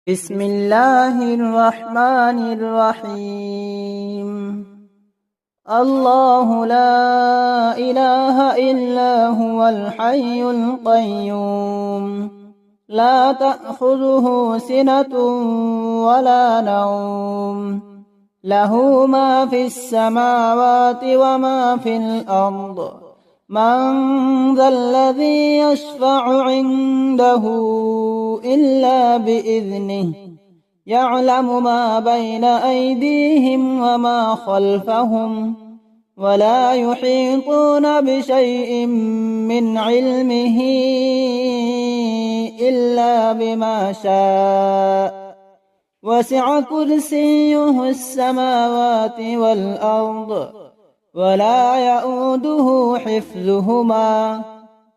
بسم الله الرحمن الرحيم. الله لا إله إلا هو الحي القيوم، لا تأخذه سنة ولا نوم، له ما في السماوات وما في الأرض. من ذا الذي يشفع عنده إلا بإذنه، يعلم ما بين أيديهم وما خلفهم، ولا يحيطون بشيء من علمه إلا بما شاء. وسع كرسيه السماوات والأرض، ولا يؤوده حفظهما،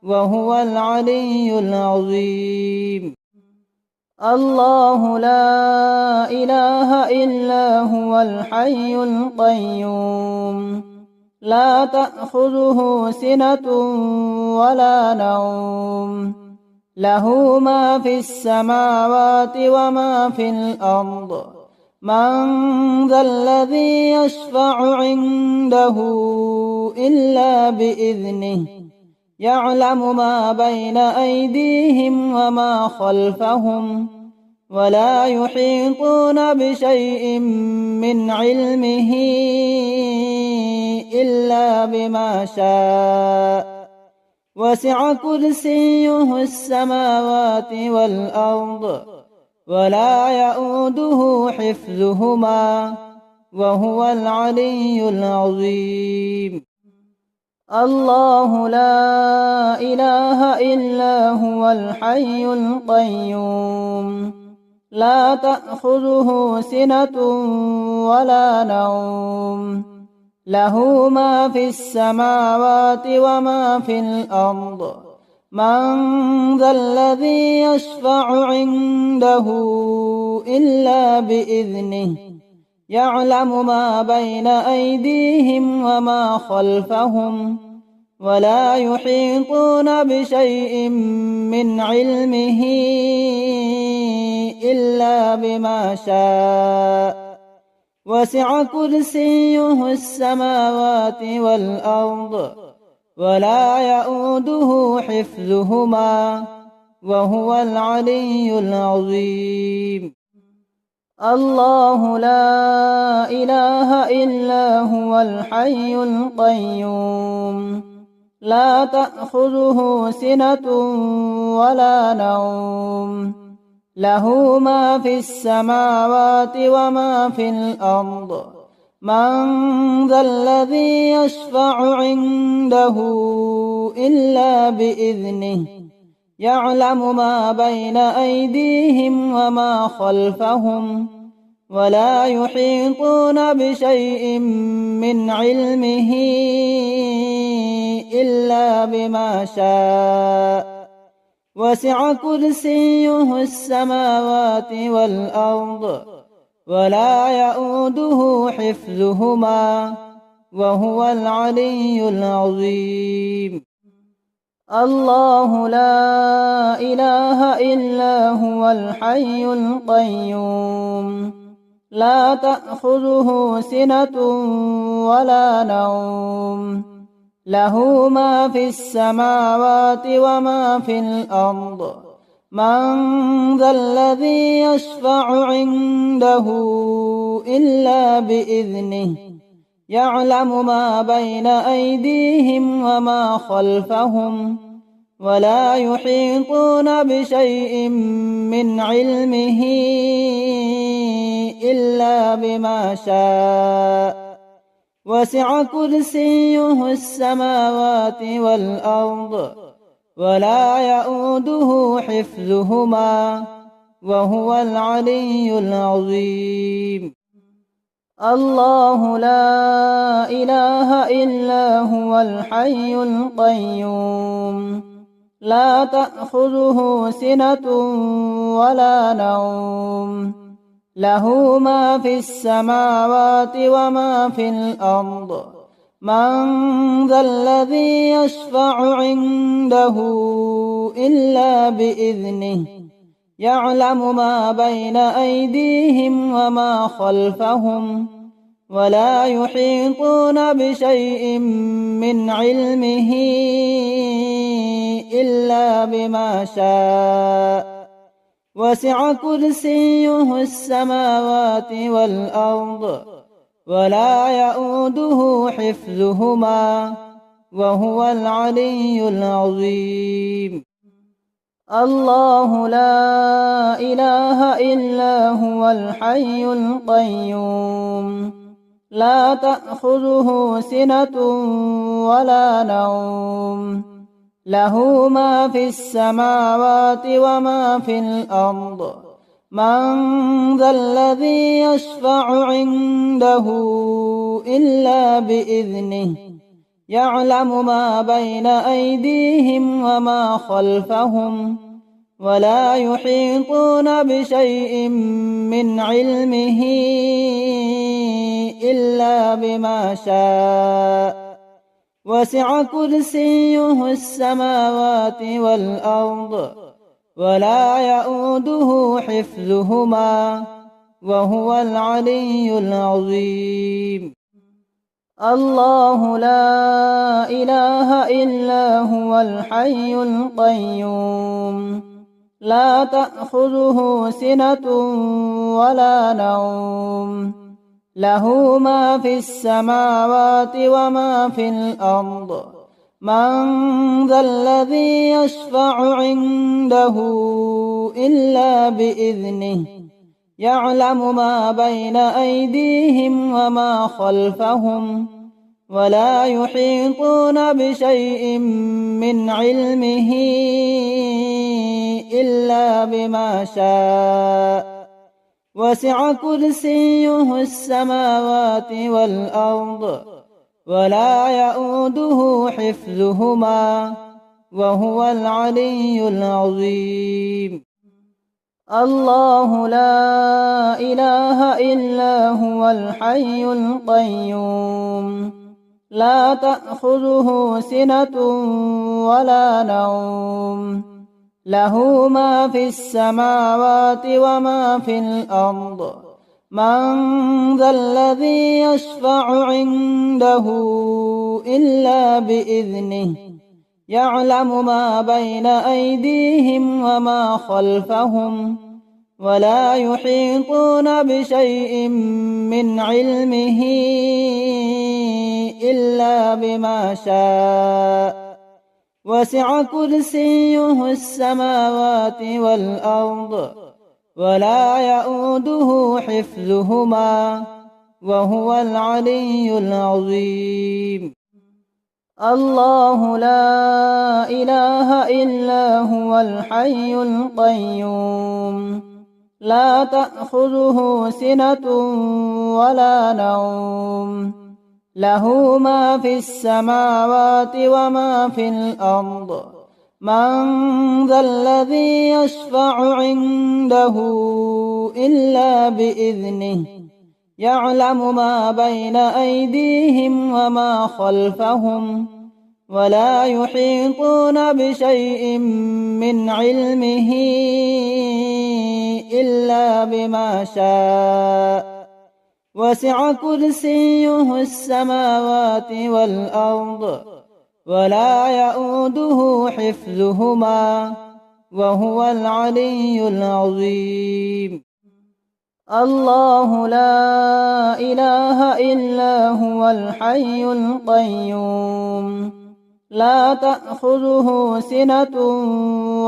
وهو العلي العظيم. الله لا إله إلا هو الحي القيوم، لا تأخذه سنة ولا نوم، له ما في السماوات وما في الأرض. من ذا الذي يشفع عنده إلا بإذنه، يعلم ما بين أيديهم وما خلفهم، ولا يحيطون بشيء من علمه إلا بما شاء. وسع كرسيه السماوات والأرض، ولا يؤوده حفظهما، وهو العلي العظيم. الله لا إله إلا هو الحي القيوم، لا تأخذه سنة ولا نوم، له ما في السماوات وما في الأرض. من ذا الذي يشفع عنده إلا بإذنه، يعلم ما بين أيديهم وما خلفهم، ولا يحيطون بشيء من علمه إلا بما شاء. وسع كرسيه السماوات والأرض، ولا يؤوده حفظهما، وهو العلي العظيم. الله لا إله إلا هو الحي القيوم، لا تأخذه سنة ولا نوم، له ما في السماوات وما في الأرض. من ذا الذي يشفع عنده إلا بإذنه، يعلم ما بين أيديهم وما خلفهم، ولا يحيطون بشيء من علمه إلا بما شاء. وسع كرسيه السماوات والأرض، ولا يؤوده حفظهما، وهو العلي العظيم. الله لا إله إلا هو الحي القيوم، لا تأخذه سنة ولا نوم، له ما في السماوات وما في الأرض. من ذا الذي يشفع عنده إلا بإذنه، يعلم ما بين أيديهم وما خلفهم، ولا يحيطون بشيء من علمه إلا بما شاء. وسع كرسيه السماوات والأرض، ولا يؤوده حفظهما، وهو العلي العظيم. الله لا إله إلا هو الحي القيوم، لا تأخذه سنة ولا نوم، له ما في السماوات وما في الأرض. من ذا الذي يشفع عنده إلا بإذنه، يعلم ما بين أيديهم وما خلفهم ولا يحيطون بشيء من علمه إلا بما شاء وسع كرسيه السماوات والأرض ولا يؤوده حفظهما وهو العلي العظيم. الله لا إله إلا هو الحي القيوم لا تأخذه سنة ولا نوم له ما في السماوات وما في الأرض من ذا الذي يشفع عنده إلا بإذنه يعلم ما بين أيديهم وما خلفهم ولا يحيطون بشيء من علمه إلا بما شاء وسع كرسيه السماوات والأرض ولا يؤوده حفظهما وهو العلي العظيم. الله لا إله إلا هو الحي القيوم لا تأخذه سنة ولا نوم له ما في السماوات وما في الأرض من ذا الذي يشفع عنده إلا بإذنه يعلم ما بين أيديهم وما خلفهم ولا يحيطون بشيء من علمه إلا بما شاء وسع كرسيه السماوات والأرض ولا يؤوده حفظهما وهو العلي العظيم. الله لا إله إلا هو الحي القيوم لا تأخذه سنة ولا نوم له ما في السماوات وما في الأرض من ذا الذي يشفع عنده إلا بإذنه يعلم ما بين أيديهم وما خلفهم ولا يحيطون بشيء من علمه إلا بما شاء وسع كرسيه السماوات والأرض ولا يؤوده حفظهما وهو العلي العظيم. الله لا إله إلا هو الحي القيوم لا تأخذه سنة ولا نوم له ما في السماوات وما في الأرض من ذا الذي يشفع عنده إلا بإذنه يعلم ما بين أيديهم وما خلفهم ولا يحيطون بشيء من علمه إلا بما شاء وسع كرسيه السماوات والأرض ولا يؤوده حفظهما وهو العلي العظيم. الله لا إله إلا هو الحي القيوم لا تأخذه سنة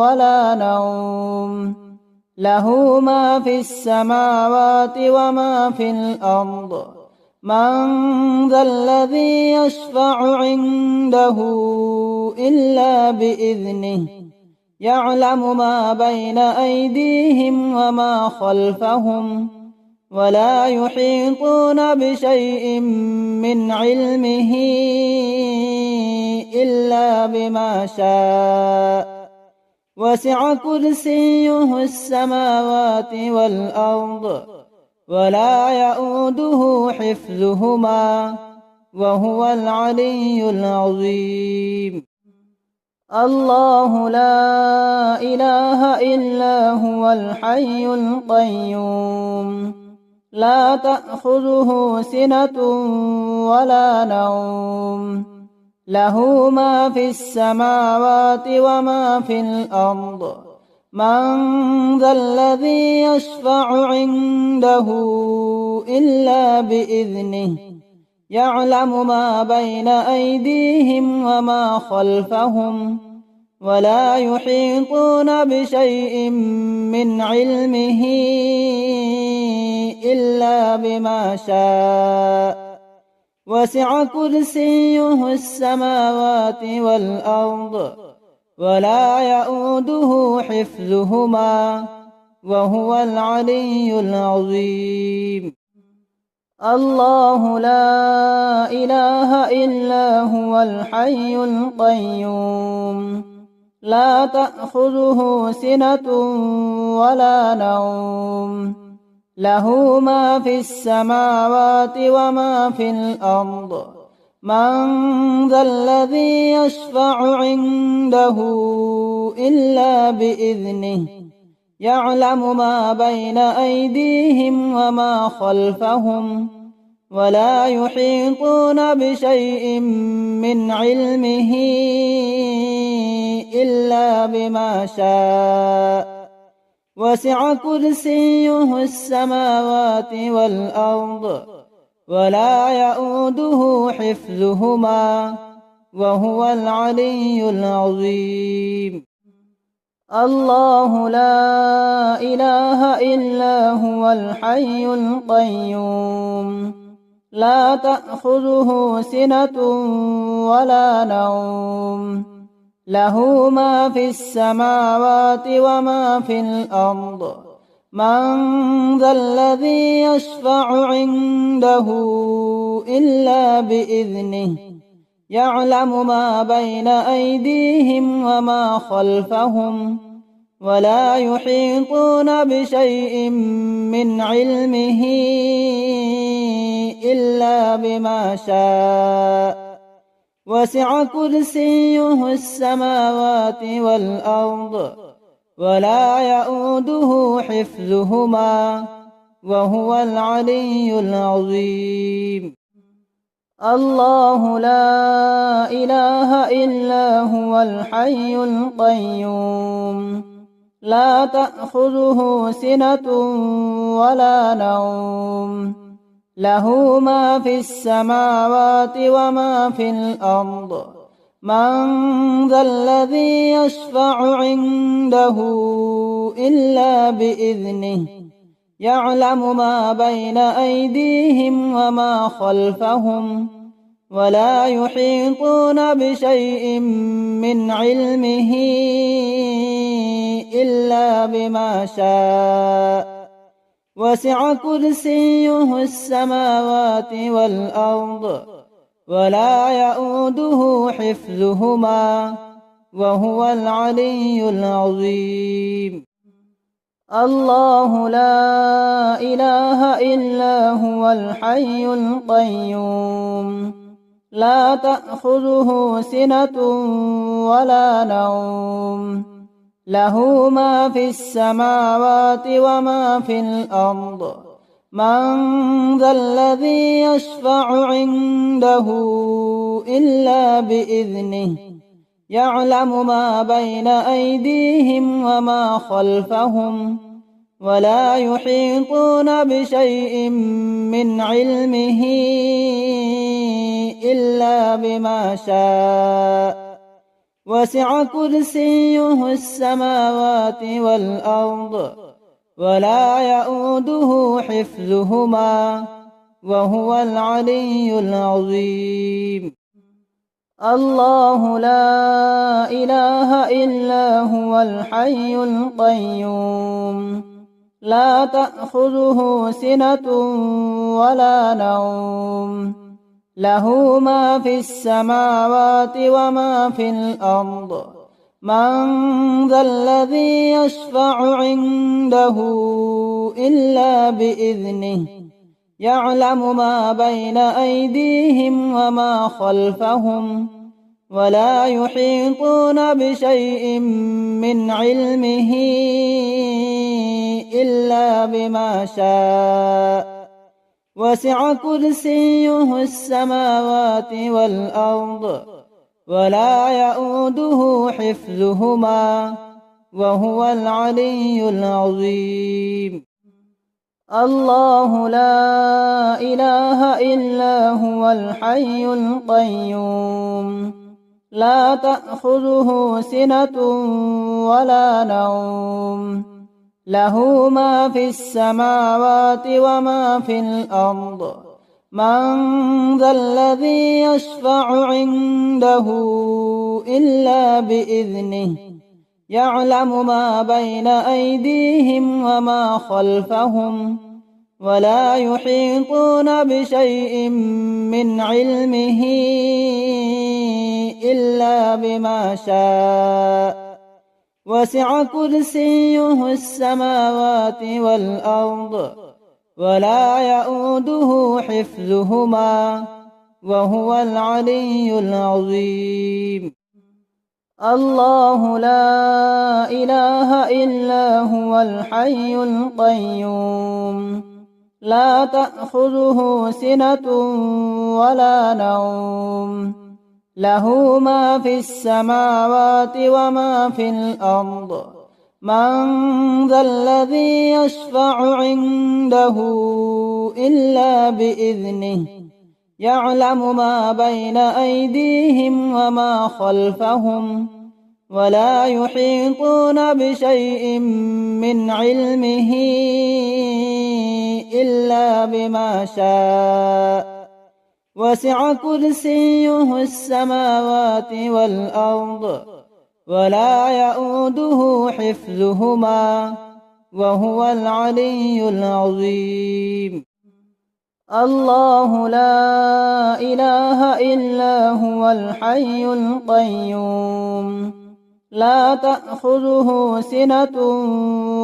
ولا نوم له ما في السماوات وما في الأرض من ذا الذي يشفع عنده إلا بإذنه يعلم ما بين أيديهم وما خلفهم ولا يحيطون بشيء من علمه إلا بما شاء وسع كرسيه السماوات والأرض ولا يؤوده حفظهما وهو العلي العظيم. الله لا إله إلا هو الحي القيوم لا تأخذه سنة ولا نوم له ما في السماوات وما في الأرض من ذا الذي يشفع عنده إلا بإذنه يعلم ما بين أيديهم وما خلفهم ولا يحيطون بشيء من علمه إلا بما شاء وسع كرسيه السماوات والأرض ولا يؤوده حفظهما وهو العلي العظيم الله لا إله إلا هو الحي القيوم لا تأخذه سنة ولا نوم له ما في السماوات وما في الأرض من ذا الذي يشفع عنده إلا بإذنه يعلم ما بين أيديهم وما خلفهم ولا يحيطون بشيء من علمه إلا بما شاء وسع كرسيه السماوات والأرض ولا يؤوده حفظهما وهو العلي العظيم الله لا إله إلا هو الحي القيوم لا تأخذه سنة ولا نوم له ما في السماوات وما في الأرض من ذا الذي يشفع عنده إلا بإذنه يعلم ما بين أيديهم وما خلفهم ولا يحيطون بشيء من علمه إلا بما شاء وسع كرسيه السماوات والأرض ولا يؤوده حفظهما وهو العلي العظيم الله لا إله إلا هو الحي القيوم لا تأخذه سنة ولا نوم له ما في السماوات وما في الأرض من ذا الذي يشفع عنده إلا بإذنه يعلم ما بين أيديهم وما خلفهم ولا يحيطون بشيء من علمه إلا بما شاء وسع كرسيه السماوات والأرض ولا يؤوده حفظهما وهو العلي العظيم الله لا إله إلا هو الحي القيوم لا تأخذه سنة ولا نوم له ما في السماوات وما في الأرض من ذا الذي يشفع عنده إلا بإذنه يعلم ما بين أيديهم وما خلفهم ولا يحيطون بشيء من علمه إلا بما شاء وسع كرسيه السماوات والأرض ولا يؤوده حفظهما وهو العلي العظيم الله لا إله إلا هو الحي القيوم لا تأخذه سنة ولا نوم له ما في السماوات وما في الأرض من ذا الذي يشفع عنده إلا بإذنه يعلم ما بين أيديهم وما خلفهم ولا يحيطون بشيء من علمه إلا بما شاء وسع كرسيه السماوات والأرض ولا يئوده حفظهما وهو العلي العظيم. الله لا إله إلا هو الحي القيوم لا تأخذه سنة ولا نوم له ما في السماوات وما في الأرض من ذا الذي يشفع عنده إلا بإذنه يعلم ما بين أيديهم وما خلفهم ولا يحيطون بشيء من علمه إلا بما شاء وسع كرسيه السماوات والأرض ولا يئوده حفظهما وهو العلي العظيم. الله لا إله إلا هو الحي القيوم لا تأخذه سنة ولا نوم له ما في السماوات وما في الأرض من ذا الذي يشفع عنده إلا بإذنه يعلم ما بين أيديهم وما خلفهم ولا يحيطون بشيء من علمه إلا بما شاء وسع كرسيه السماوات والأرض ولا يئوده حفظهما وهو العلي العظيم. الله لا إله إلا هو الحي القيوم لا تأخذه سنة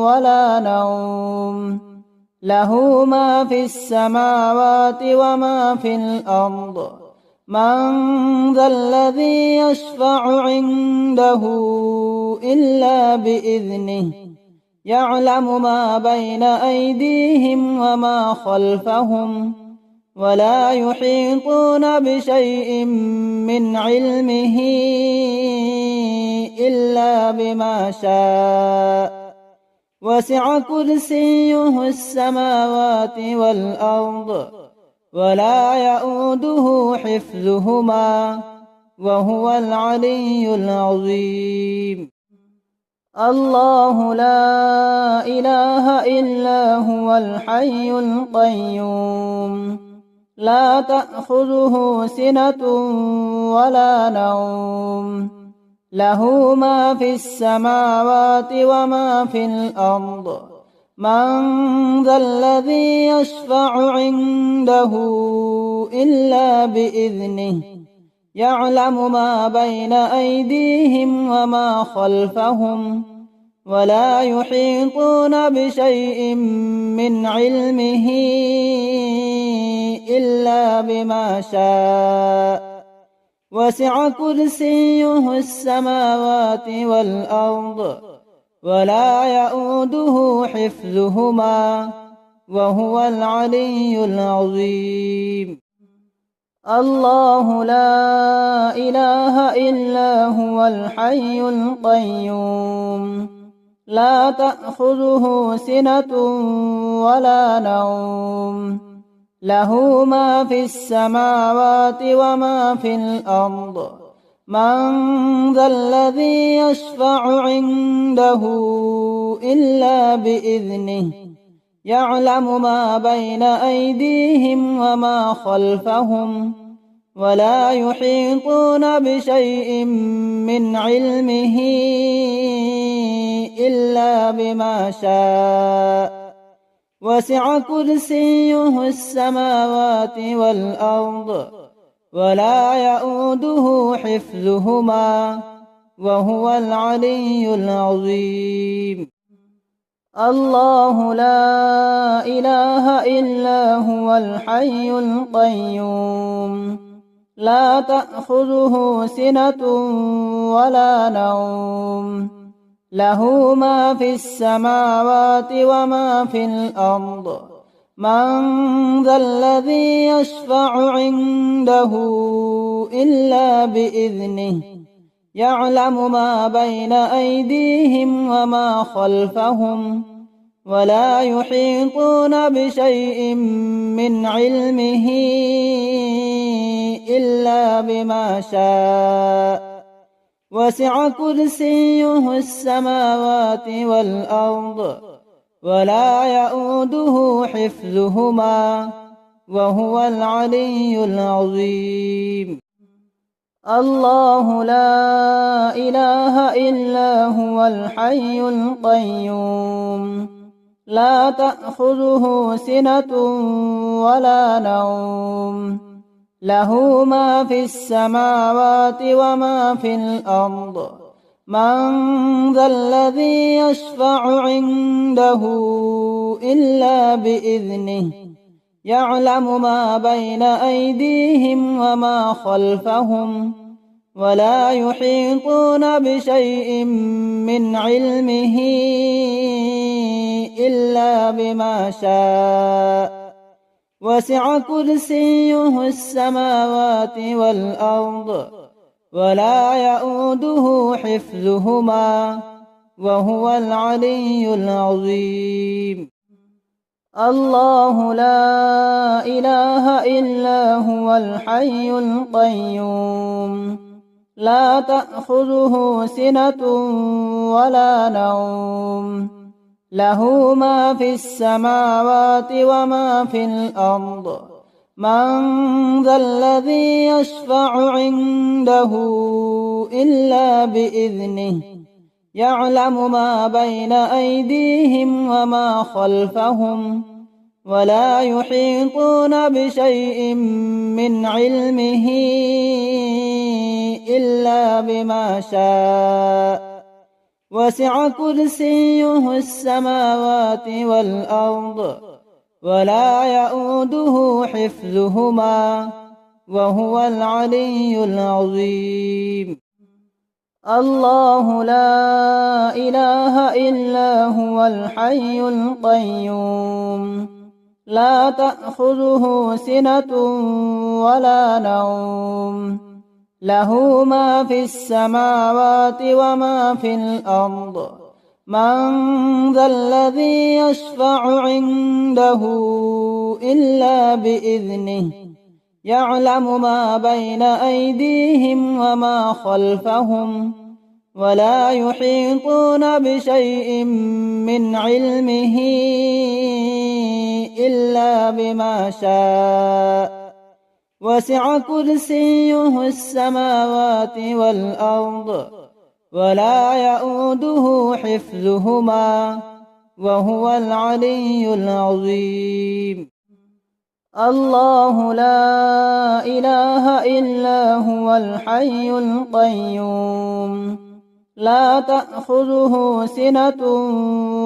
ولا نوم له ما في السماوات وما في الأرض من ذا الذي يشفع عنده إلا بإذنه يعلم ما بين أيديهم وما خلفهم ولا يحيطون بشيء من علمه إلا بما شاء وسع كرسيه السماوات والأرض ولا يئوده حفظهما وهو العلي العظيم. الله لا إله إلا هو الحي القيوم لا تأخذه سنة ولا نوم له ما في السماوات وما في الأرض من ذا الذي يشفع عنده إلا بإذنه يعلم ما بين أيديهم وما خلفهم ولا يحيطون بشيء من علمه إلا بما شاء وسع كرسيه السماوات والأرض ولا يئوده حفظهما وهو العلي العظيم. الله لا إله إلا هو الحي القيوم لا تأخذه سنة ولا نوم له ما في السماوات وما في الأرض من ذا الذي يشفع عنده إلا بإذنه يعلم ما بين أيديهم وما خلفهم ولا يحيطون بشيء من علمه إلا بما شاء وسع كرسيه السماوات والأرض ولا يئوده حفظهما وهو العلي العظيم. الله لا إله إلا هو الحي القيوم لا تأخذه سنة ولا نوم، له ما في السماوات وما في الأرض. من ذا الذي يشفع عنده إلا بإذنه، يعلم ما بين أيديهم وما خلفهم، ولا يحيطون بشيء من علمه إلا بما شاء. وسع كرسيه السماوات والأرض، ولا يؤوده حفظهما، وهو العلي العظيم. الله لا إله إلا هو الحي القيوم، لا تأخذه سنة ولا نوم، له ما في السماوات وما في الأرض. من ذا الذي يشفع عنده إلا بإذنه، يعلم ما بين أيديهم وما خلفهم، ولا يحيطون بشيء من علمه إلا بما شاء. وسع كرسيه السماوات والأرض، ولا يؤوده حفظهما، وهو العلي العظيم. الله لا إله إلا هو الحي القيوم، لا تأخذه سنة ولا نوم، له ما في السماوات وما في الأرض. من ذا الذي يشفع عنده إلا بإذنه، يعلم ما بين أيديهم وما خلفهم، ولا يحيطون بشيء من علمه إلا بما شاء. وسع كرسيه السماوات والأرض، ولا يؤوده حفظهما، وهو العلي العظيم. الله لا إله إلا هو الحي القيوم، لا تأخذه سنة ولا نوم، له ما في السماوات وما في الأرض. من ذا الذي يشفع عنده إلا بإذنه، يعلم ما بين أيديهم وما خلفهم، ولا يحيطون بشيء من علمه إلا بما شاء. وسع كرسيه السماوات والأرض، ولا يؤوده حفظهما، وهو العلي العظيم. الله لا إله إلا هو الحي القيوم، لا تأخذه سنة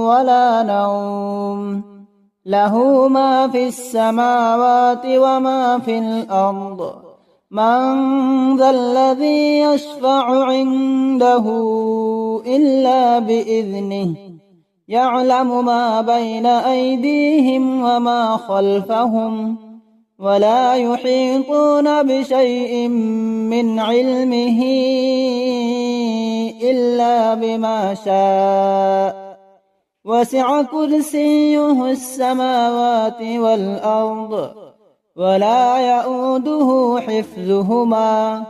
ولا نوم، له ما في السماوات وما في الأرض. من ذا الذي يشفع عنده إلا بإذنه، يعلم ما بين أيديهم وما خلفهم، ولا يحيطون بشيء من علمه إلا بما شاء. وسع كرسيه السماوات والأرض، ولا يؤوده حفظهما،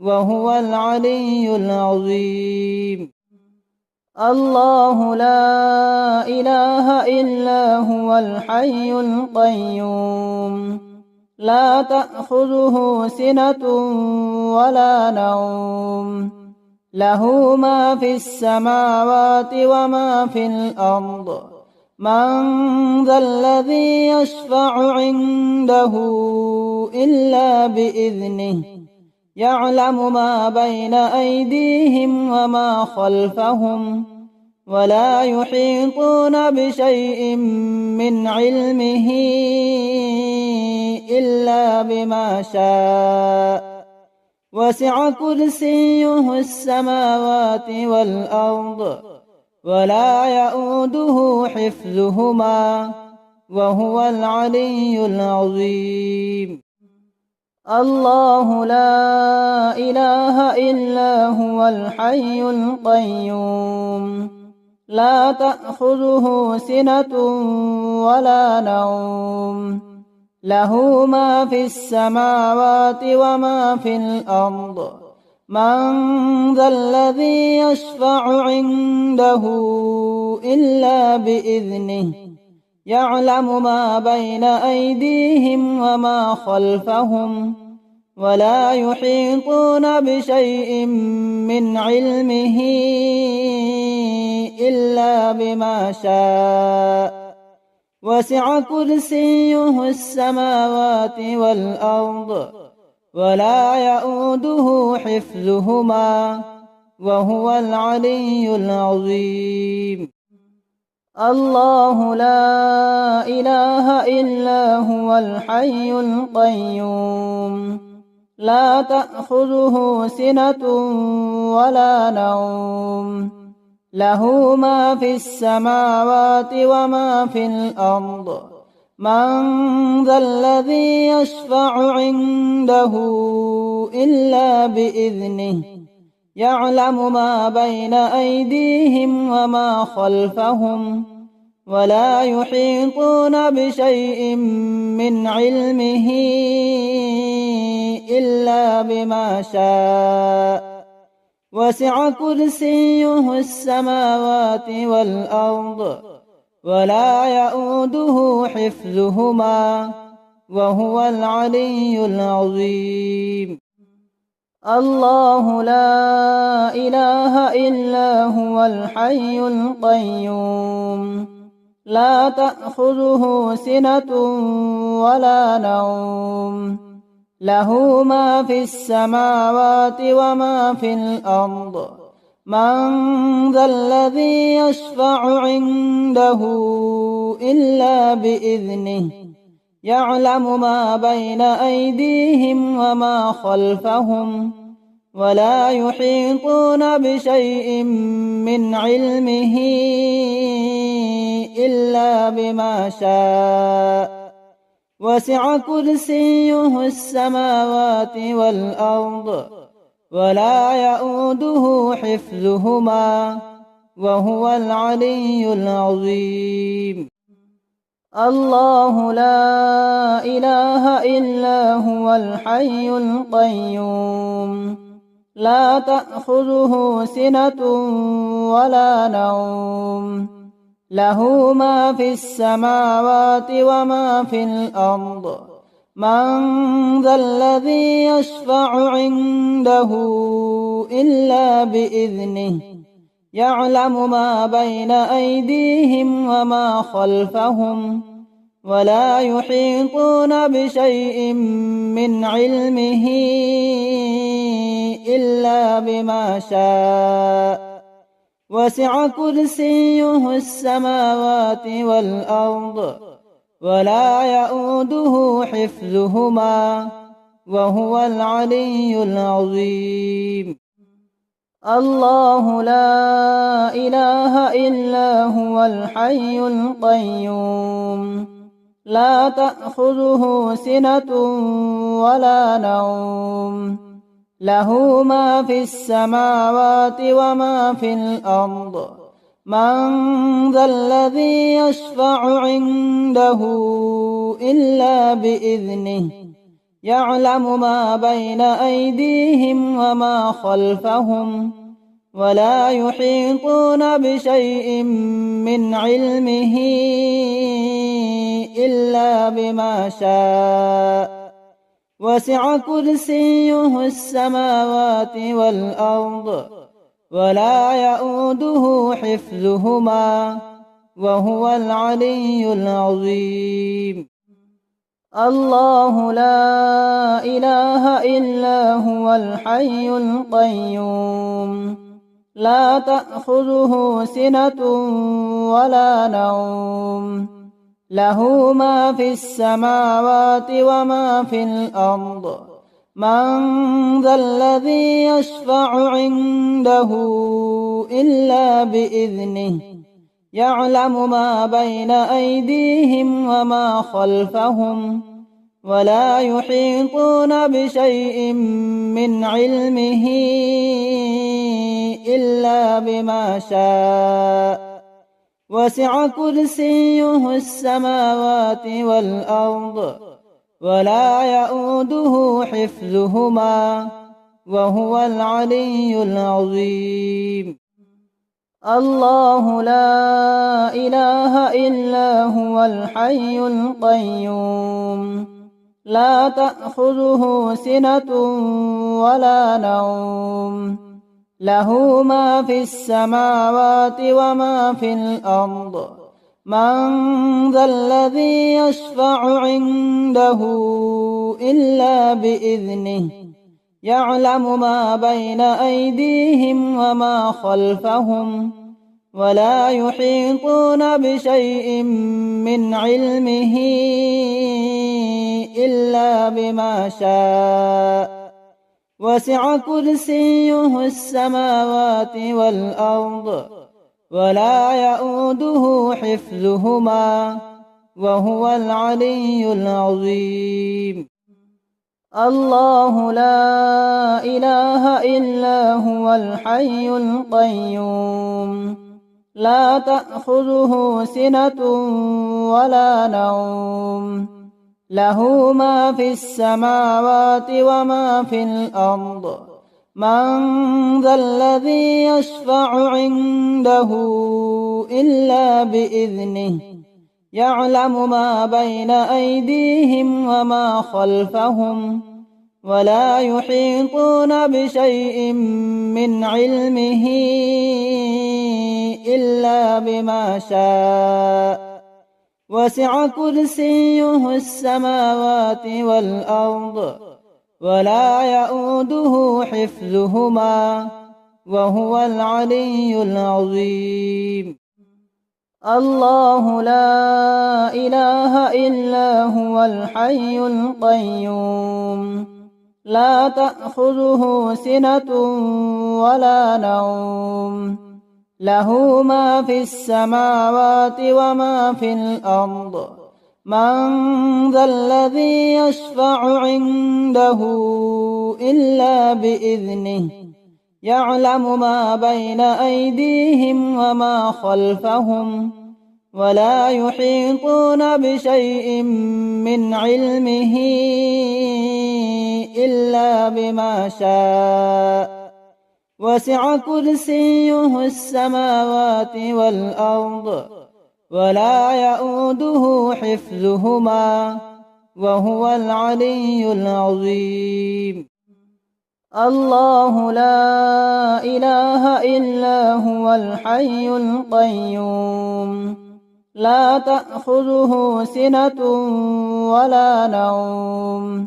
وهو العلي العظيم. الله لا إله إلا هو الحي القيوم، لا تأخذه سنة ولا نوم، له ما في السماوات وما في الأرض. من ذا الذي يشفع عنده إلا بإذنه، يعلم ما بين أيديهم وما خلفهم، ولا يحيطون بشيء من علمه إلا بما شاء. وسع كرسيه السماوات والأرض ولا يئوده حفظهما وهو العلي العظيم. الله لا إله إلا هو الحي القيوم لا تأخذه سنة ولا نوم له ما في السماوات وما في الأرض من ذا الذي يشفع عنده إلا بإذنه يعلم ما بين أيديهم وما خلفهم ولا يحيطون بشيء من علمه إلا بما شاء وسع كرسيه السماوات والأرض ولا يئوده حفظهما وهو العلي العظيم. الله لا إله إلا هو الحي القيوم لا تأخذه سنة ولا نوم له ما في السماوات وما في الأرض من ذا الذي يشفع عنده إلا بإذنه يعلم ما بين أيديهم وما خلفهم ولا يحيطون بشيء من علمه إلا بما شاء وسع كرسيه السماوات والأرض ولا يئوده حفظهما وهو العلي العظيم. الله لا إله إلا هو الحي القيوم لا تأخذه سنة ولا نوم له ما في السماوات وما في الأرض من ذا الذي يشفع عنده إلا بإذنه يعلم ما بين أيديهم وما خلفهم ولا يحيطون بشيء من علمه إلا بما شاء وسع كرسيه السماوات والأرض ولا يئوده حفظهما وهو العلي العظيم. الله لا إله إلا هو الحي القيوم لا تأخذه سنة ولا نوم له ما في السماوات وما في الأرض من ذا الذي يشفع عنده إلا بإذنه يعلم ما بين أيديهم وما خلفهم ولا يحيطون بشيء من علمه إلا بما شاء وسع كرسيه السماوات والأرض ولا يئوده حفظهما وهو العلي العظيم. الله لا إله إلا هو الحي القيوم لا تأخذه سنة ولا نوم له ما في السماوات وما في الأرض من ذا الذي يشفع عنده إلا بإذنه يعلم ما بين أيديهم وما خلفهم ولا يحيطون بشيء من علمه إلا بما شاء وسع كرسيه السماوات والأرض ولا يئوده حفظهما وهو العلي العظيم. الله لا إله إلا هو الحي القيوم لا تأخذه سنة ولا نوم له ما في السماوات وما في الأرض من ذا الذي يشفع عنده إلا بإذنه يعلم ما بين أيديهم وما خلفهم ولا يحيطون بشيء من علمه إلا بما شاء وسع كرسيه السماوات والأرض ولا يؤوده حفظهما وهو العلي العظيم. الله لا إله إلا هو الحي القيوم لا تأخذه سنة ولا نوم له ما في السماوات وما في الأرض من ذا الذي يشفع عنده إلا بإذنه يعلم ما بين أيديهم وما خلفهم ولا يحيطون بشيء من علمه إلا بما شاء وسع كرسيه السماوات والأرض ولا يؤوده حفظهما وهو العلي العظيم. الله لا إله إلا هو الحي القيوم لا تأخذه سنة ولا نوم له ما في السماوات وما في الأرض من ذا الذي يشفع عنده إلا بإذنه يعلم ما بين أيديهم وما خلفهم ولا يحيطون بشيء من علمه إلا بما شاء وسع كرسيه السماوات والأرض ولا يؤوده حفظهما وهو العلي العظيم. الله لا إله إلا هو الحي القيوم لا تأخذه سنة ولا نوم له ما في السماوات وما في الأرض من ذا الذي يشفع عنده إلا بإذنه يعلم ما بين أيديهم وما خلفهم ولا يحيطون بشيء من علمه إلا بما شاء وسع كرسيه السماوات والأرض ولا يؤوده حفظهما وهو العلي العظيم. الله لا إله إلا هو الحي القيوم لا تأخذه سنة ولا نوم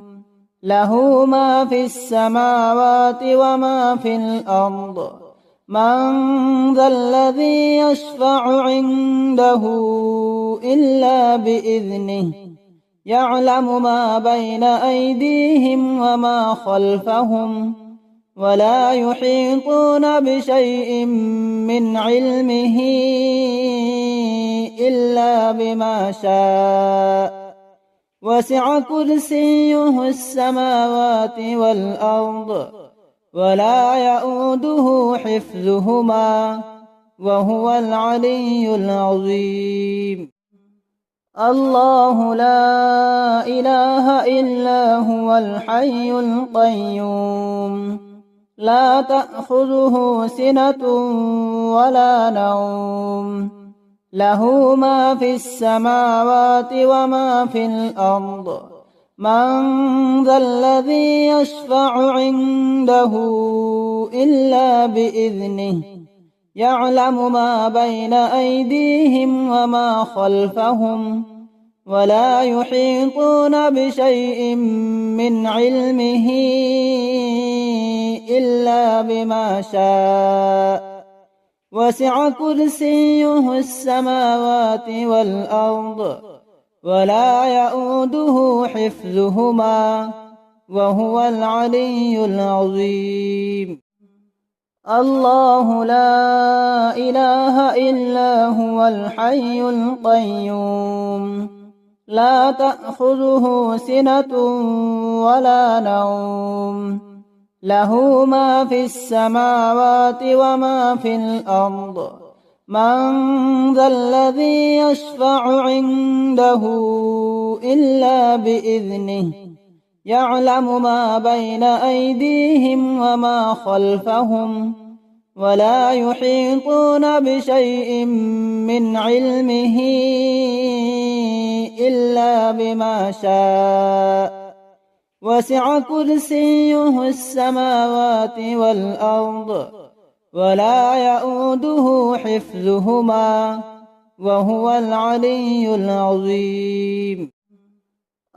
له ما في السماوات وما في الأرض من ذا الذي يشفع عنده إلا بإذنه يعلم ما بين أيديهم وما خلفهم ولا يحيطون بشيء من علمه إلا بما شاء وسع كرسيه السماوات والأرض ولا يؤوده حفظهما وهو العلي العظيم. الله لا إله إلا هو الحي القيوم لا تأخذه سنة ولا نوم له ما في السماوات وما في الأرض من ذا الذي يشفع عنده إلا بإذنه يعلم ما بين أيديهم وما خلفهم ولا يحيطون بشيء من علمه إلا بما شاء وسع كرسيه السماوات والأرض ولا يؤوده حفظهما وهو العلي العظيم. الله لا إله إلا هو الحي القيوم لا تأخذه سنة ولا نوم له ما في السماوات وما في الأرض من ذا الذي يشفع عنده إلا بإذنه يعلم ما بين أيديهم وما خلفهم ولا يحيطون بشيء من علمه إلا بما شاء وسع كرسيه السماوات والأرض ولا يؤوده حفظهما وهو العلي العظيم.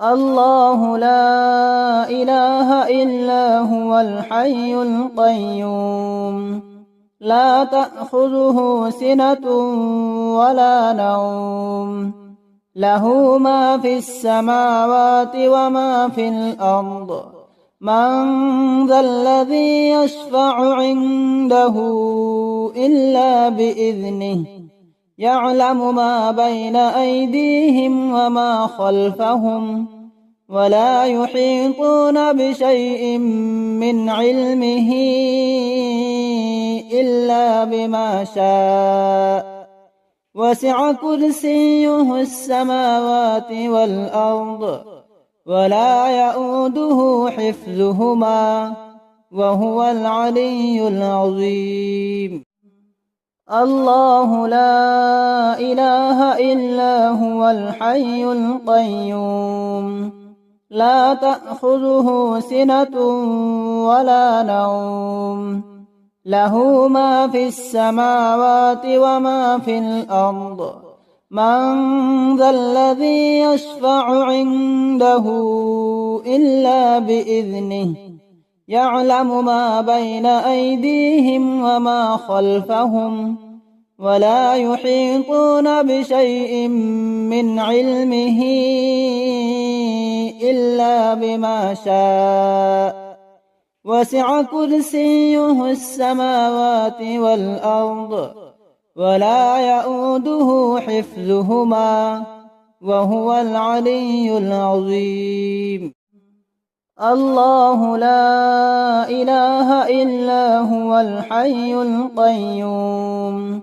الله لا إله إلا هو الحي القيوم لا تأخذه سنة ولا نوم له ما في السماوات وما في الأرض من ذا الذي يشفع عنده إلا بإذنه يعلم ما بين أيديهم وما خلفهم ولا يحيطون بشيء من علمه إلا بما شاء وسع كرسيه السماوات والأرض ولا يؤوده حفظهما وهو العلي العظيم. الله لا إله إلا هو الحي القيوم لا تأخذه سنة ولا نوم له ما في السماوات وما في الأرض من ذا الذي يشفع عنده إلا بإذنه يعلم ما بين أيديهم وما خلفهم ولا يحيطون بشيء من علمه إلا بما شاء وسع كرسيه السماوات والأرض ولا يؤوده حفظهما وهو العلي العظيم. الله لا إله إلا هو الحي القيوم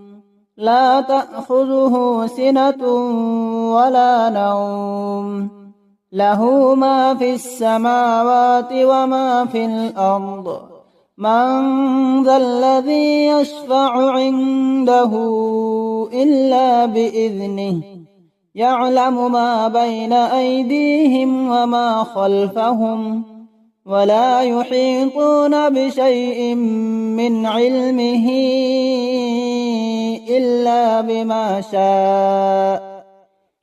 لا تأخذه سنة ولا نوم له ما في السماوات وما في الأرض من ذا الذي يشفع عنده إلا بإذنه يعلم ما بين أيديهم وما خلفهم ولا يحيطون بشيء من علمه إلا بما شاء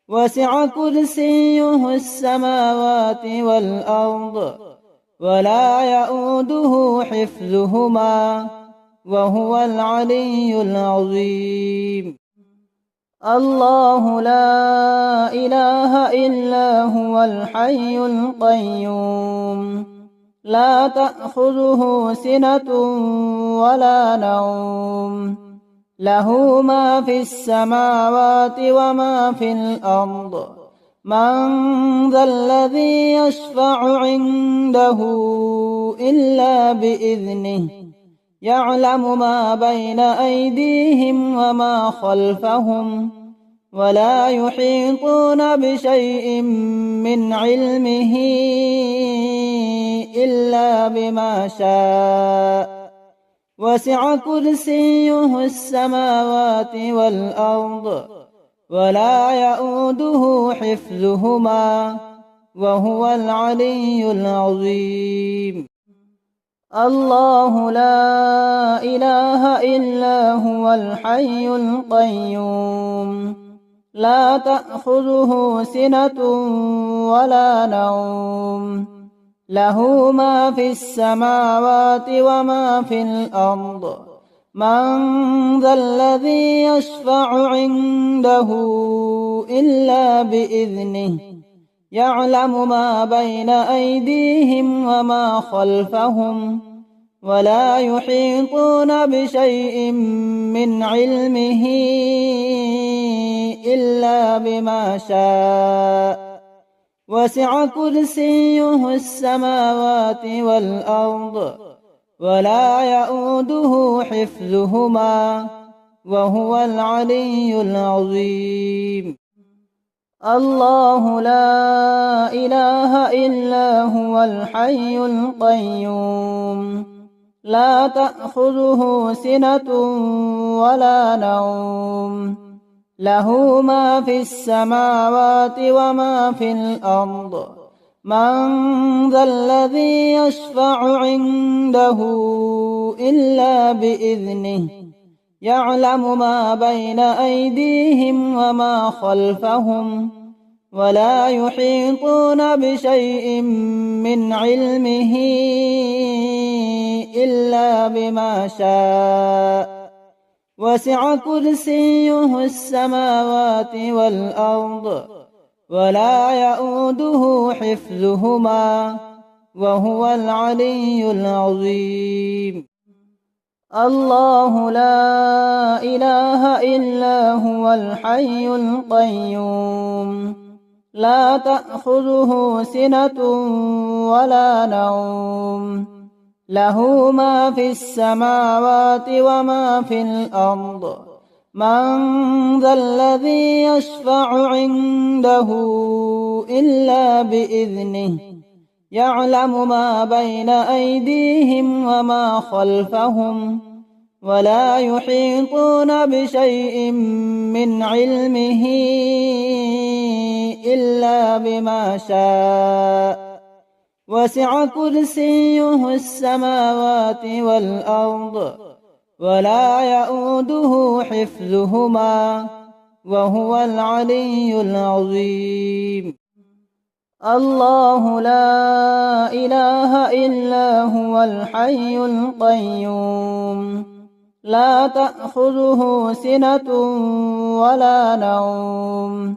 وسع كرسيه السماوات والأرض ولا يؤوده حفظهما وهو العلي العظيم. الله لا إله إلا هو الحي القيوم لا تأخذه سنة ولا نوم له ما في السماوات وما في الأرض من ذا الذي يشفع عنده إلا بإذنه يعلم ما بين أيديهم وما خلفهم ولا يحيطون بشيء من علمه إلا بما شاء وسع كرسيه السماوات والأرض ولا يؤوده حفظهما وهو العلي العظيم. الله لا إله إلا هو الحي القيوم لا تأخذه سنة ولا نوم له ما في السماوات وما في الأرض من ذا الذي يشفع عنده إلا بإذنه يعلم ما بين أيديهم وما خلفهم ولا يحيطون بشيء من علمه إلا بما شاء وسع كرسيه السماوات والأرض ولا يؤوده حفظهما وهو العلي العظيم. الله لا إله إلا هو الحي القيوم لا تأخذه سنة ولا نوم له ما في السماوات وما في الأرض من ذا الذي يشفع عنده إلا بإذنه يعلم ما بين أيديهم وما خلفهم ولا يحيطون بشيء من علمه إلا بما شاء وسع كرسيه السماوات والأرض ولا يؤوده حفظهما وهو العلي العظيم. الله لا إله إلا هو الحي القيوم لا تأخذه سنة ولا نوم له ما في السماوات وما في الأرض من ذا الذي يشفع عنده إلا بإذنه يعلم ما بين أيديهم وما خلفهم ولا يحيطون بشيء من علمه إلا بما شاء وسع كرسيه السماوات والأرض ولا يؤوده حفظهما وهو العلي العظيم. الله لا إله إلا هو الحي القيوم لا تأخذه سنة ولا نوم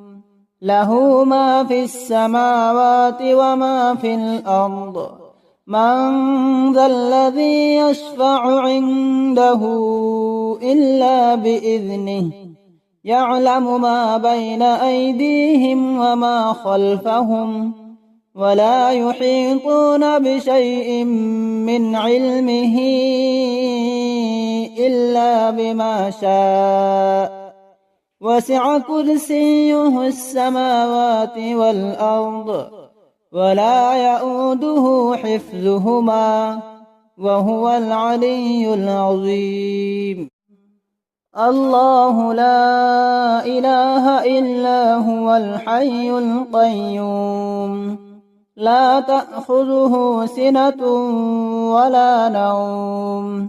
له ما في السماوات وما في الأرض من ذا الذي يشفع عنده إلا بإذنه يعلم ما بين أيديهم وما خلفهم ولا يحيطون بشيء من علمه إلا بما شاء وسع كرسيه السماوات والأرض ولا يؤوده حفظهما وهو العلي العظيم. الله لا إله إلا هو الحي القيوم لا تأخذه سنة ولا نوم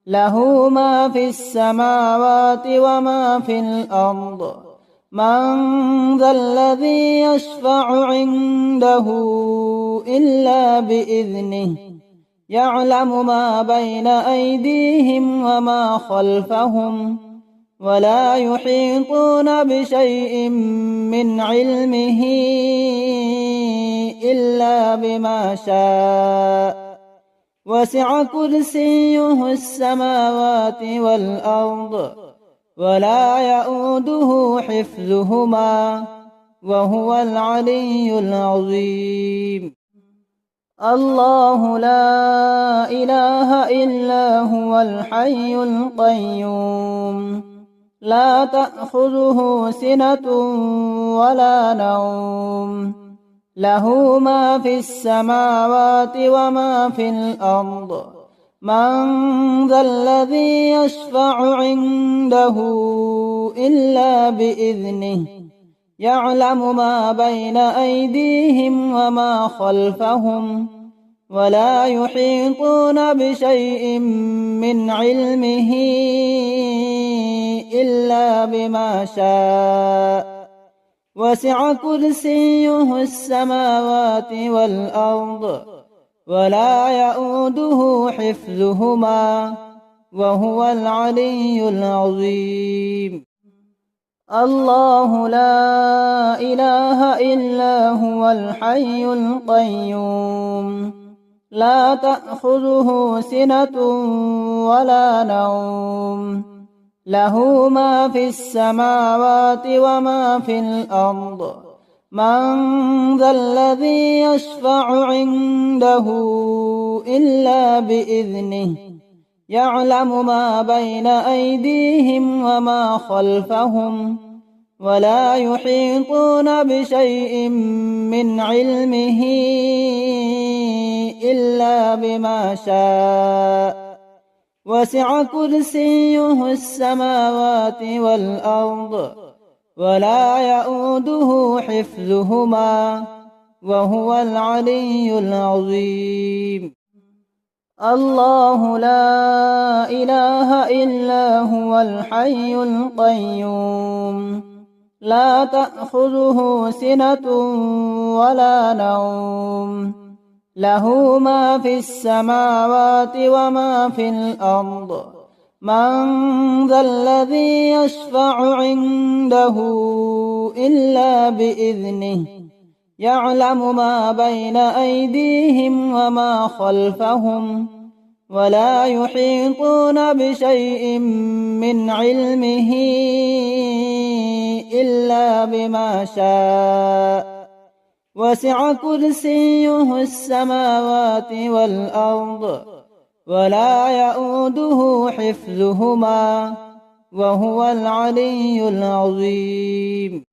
له ما في السماوات وما في الأرض من ذا الذي يشفع عنده إلا بإذنه يعلم ما بين أيديهم وما خلفهم ولا يحيطون بشيء من علمه إلا بما شاء وسع كرسيه السماوات والأرض ولا يؤوده حفظهما وهو العلي العظيم. الله لا إله إلا هو الحي القيوم لا تأخذه سنة ولا نوم له ما في السماوات وما في الأرض من ذا الذي يشفع عنده إلا بإذنه يعلم ما بين أيديهم وما خلفهم ولا يحيطون بشيء من علمه إلا بما شاء وسع كرسيه السماوات والأرض ولا يؤوده حفظهما وهو العلي العظيم. الله لا إله إلا هو الحي القيوم لا تأخذه سنة ولا نوم له ما في السماوات وما في الأرض من ذا الذي يشفع عنده إلا بإذنه يعلم ما بين أيديهم وما خلفهم ولا يحيطون بشيء من علمه إلا بما شاء وسع كرسيه السماوات والأرض ولا يؤوده حفظهما وهو العلي العظيم الله لا إله إلا هو الحي القيوم لا تأخذه سنة ولا نوم له ما في السماوات وما في الأرض من ذا الذي يشفع عنده إلا بإذنه يعلم ما بين أيديهم وما خلفهم ولا يحيطون بشيء من علمه إلا بما شاء وسع كرسيه السماوات والأرض ولا يؤوده حفظهما وهو العلي العظيم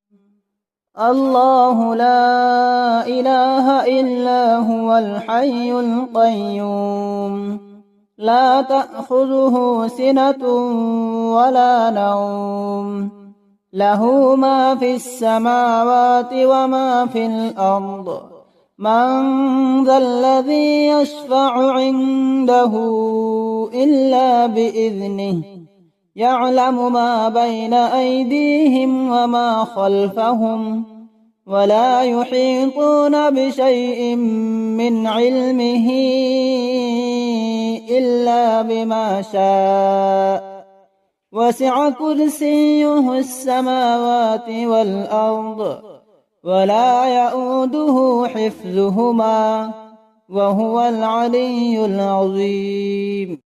الله لا إله إلا هو الحي القيوم لا تأخذه سنة ولا نوم له ما في السماوات وما في الأرض من ذا الذي يشفع عنده إلا بإذنه يعلم ما بين أيديهم وما خلفهم ولا يحيطون بشيء من علمه إلا بما شاء وسع كرسيه السماوات والأرض ولا يؤوده حفظهما وهو العلي العظيم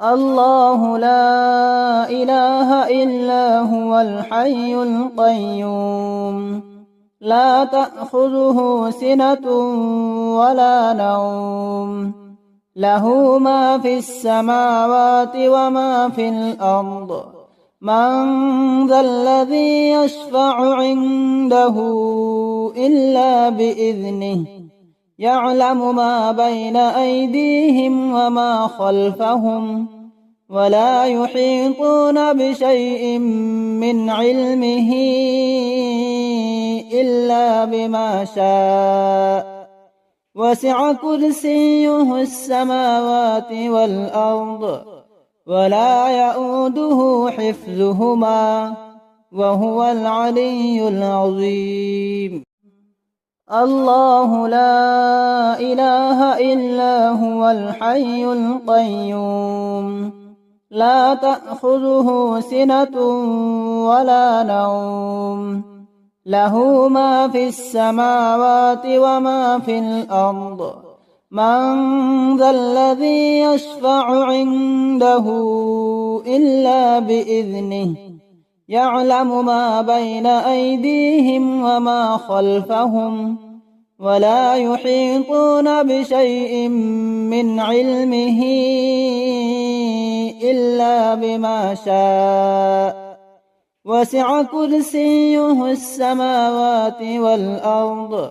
الله لا إله إلا هو الحي القيوم لا تأخذه سنة ولا نوم له ما في السماوات وما في الأرض من ذا الذي يشفع عنده إلا بإذنه يعلم ما بين أيديهم وما خلفهم ولا يحيطون بشيء من علمه إلا بما شاء وسع كرسيه السماوات والأرض ولا يؤوده حفظهما وهو العلي العظيم الله لا إله إلا هو الحي القيوم لا تأخذه سنة ولا نوم له ما في السماوات وما في الأرض من ذا الذي يشفع عنده إلا بإذنه يعلم ما بين أيديهم وما خلفهم ولا يحيطون بشيء من علمه إلا بما شاء وسع كرسيه السماوات والأرض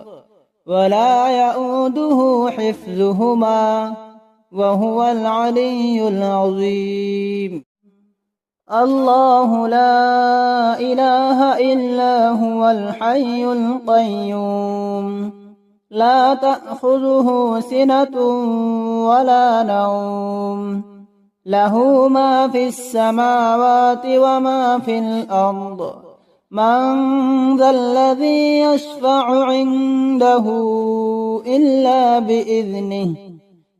ولا يؤوده حفظهما وهو العلي العظيم الله لا إله إلا هو الحي القيوم لا تأخذه سنة ولا نوم له ما في السماوات وما في الأرض من ذا الذي يشفع عنده إلا بإذنه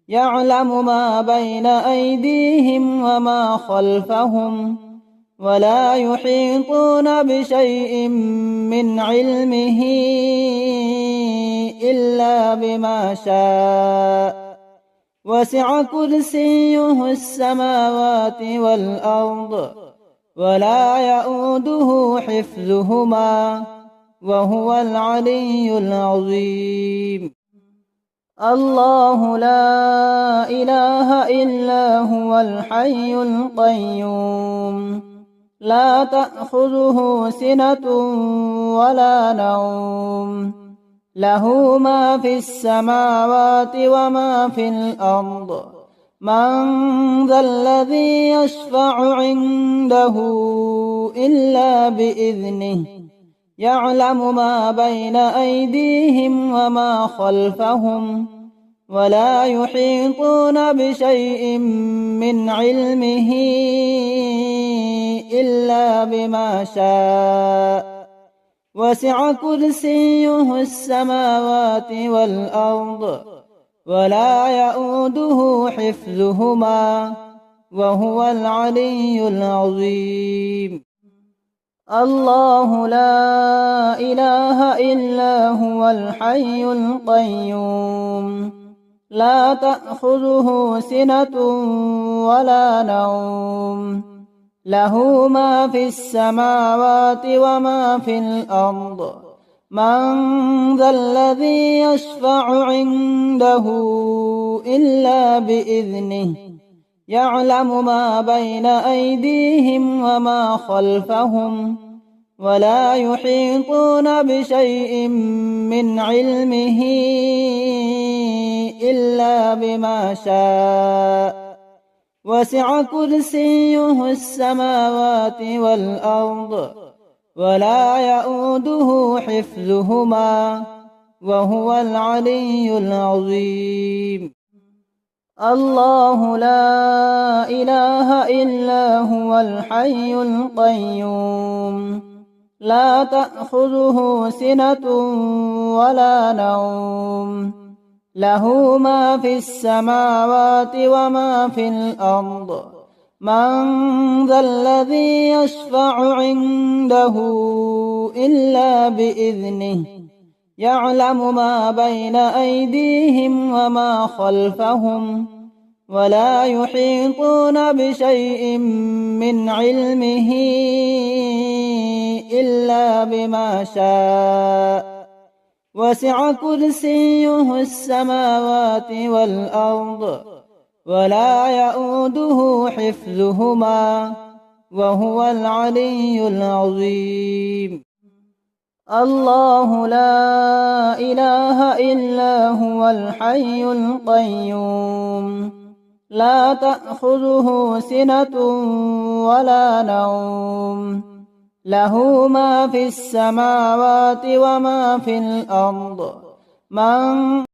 يعلم ما بين أيديهم وما خلفهم ولا يحيطون بشيء من علمه إلا بما شاء وسع كرسيه السماوات والأرض ولا يؤوده حفظهما وهو العلي العظيم الله لا إله إلا هو الحي القيوم لا تأخذه سنة ولا نوم له ما في السماوات وما في الأرض من ذا الذي يشفع عنده إلا بإذنه يعلم ما بين أيديهم وما خلفهم ولا يحيطون بشيء من علمه إلا بما شاء وسع كرسيه السماوات والأرض ولا يؤوده حفظهما وهو العلي العظيم الله لا إله إلا هو الحي القيوم لا تأخذه سنة ولا نوم له ما في السماوات وما في الأرض من ذا الذي يشفع عنده إلا بإذنه يعلم ما بين أيديهم وما خلفهم ولا يحيطون بشيء من علمه إلا بما شاء وسع كرسيه السماوات والأرض ولا يؤوده حفظهما وهو العلي العظيم الله لا إله إلا هو الحي القيوم لا تأخذه سنة ولا نوم له ما في السماوات وما في الأرض من ذا الذي يشفع عنده إلا بإذنه يعلم ما بين أيديهم وما خلفهم ولا يحيطون بشيء من علمه إلا بما شاء وسع كرسيه السماوات والأرض ولا يؤوده حفظهما وهو العلي العظيم الله لا إله إلا هو الحي القيوم لا تأخذه سنة ولا نوم له ما في السماوات وما في الأرض من